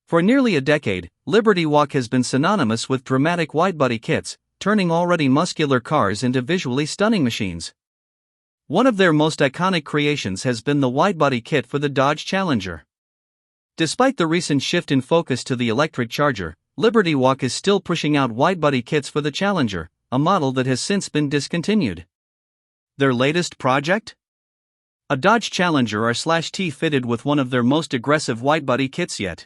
For nearly a decade, Liberty Walk has been synonymous with dramatic widebody kits, turning already muscular cars into visually stunning machines. One of their most iconic creations has been the widebody kit for the Dodge Challenger. Despite the recent shift in focus to the electric Charger, Liberty Walk is still pushing out widebody kits for the Challenger, a model that has since been discontinued. Their latest project? A Dodge Challenger R/T fitted with one of their most aggressive widebody kits yet.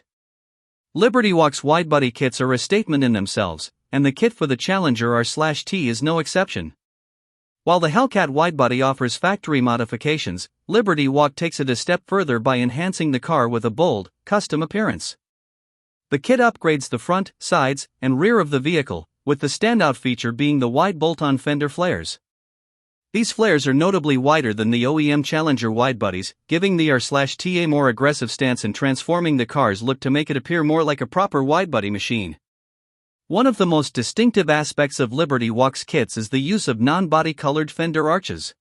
Liberty Walk's widebody kits are a statement in themselves, and the kit for the Challenger R/T is no exception. While the Hellcat Widebody offers factory modifications, Liberty Walk takes it a step further by enhancing the car with a bold, custom appearance. The kit upgrades the front, sides, and rear of the vehicle, with the standout feature being the wide bolt-on fender flares. These flares are notably wider than the OEM Challenger Widebodies, giving the R/T a more aggressive stance and transforming the car's look to make it appear more like a proper widebody machine. One of the most distinctive aspects of Liberty Walk's kits is the use of non-body colored fender arches.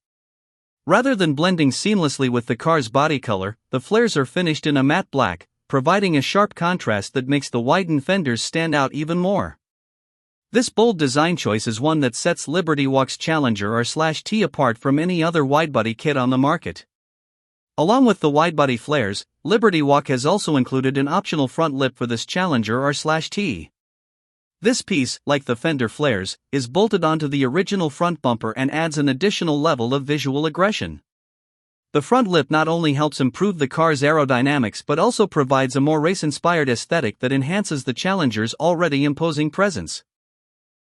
Rather than blending seamlessly with the car's body color, the flares are finished in a matte black, providing a sharp contrast that makes the widened fenders stand out even more. This bold design choice is one that sets Liberty Walk's Challenger R/T apart from any other widebody kit on the market. Along with the widebody flares, Liberty Walk has also included an optional front lip for this Challenger R/T. This piece, like the fender flares, is bolted onto the original front bumper and adds an additional level of visual aggression. The front lip not only helps improve the car's aerodynamics but also provides a more race-inspired aesthetic that enhances the Challenger's already imposing presence.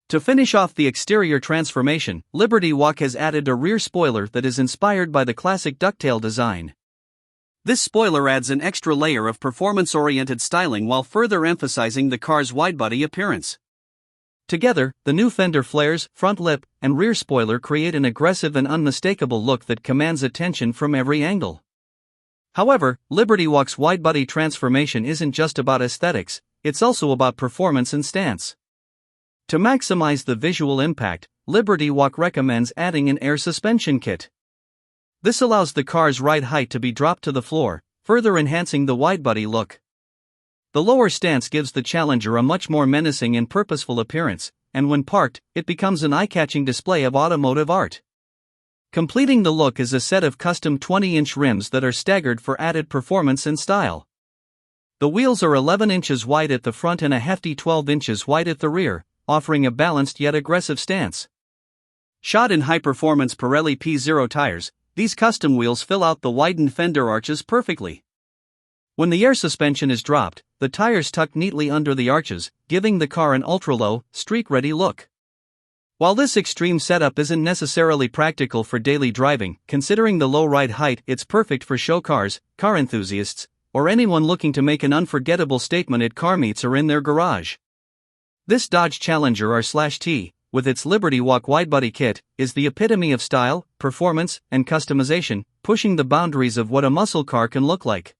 To finish off the exterior transformation, Liberty Walk has added a rear spoiler that is inspired by the classic ducktail design. This spoiler adds an extra layer of performance-oriented styling while further emphasizing the car's widebody appearance. Together, the new fender flares, front lip, and rear spoiler create an aggressive and unmistakable look that commands attention from every angle. However, Liberty Walk's widebody transformation isn't just about aesthetics, it's also about performance and stance. To maximize the visual impact, Liberty Walk recommends adding an air suspension kit. This allows the car's ride height to be dropped to the floor, further enhancing the widebody look. The lower stance gives the Challenger a much more menacing and purposeful appearance, and when parked, it becomes an eye-catching display of automotive art. Completing the look is a set of custom 20-inch rims that are staggered for added performance and style. The wheels are 11 inches wide at the front and a hefty 12 inches wide at the rear, offering a balanced yet aggressive stance. Shod in high-performance Pirelli P0 tires, these custom wheels fill out the widened fender arches perfectly. When the air suspension is dropped, the tires tuck neatly under the arches, giving the car an ultra-low, street-ready look. While this extreme setup isn't necessarily practical for daily driving, considering the low ride height, it's perfect for show cars, car enthusiasts, or anyone looking to make an unforgettable statement at car meets or in their garage. This Dodge Challenger R/T, with its Liberty Walk widebody kit, is the epitome of style, performance, and customization, pushing the boundaries of what a muscle car can look like.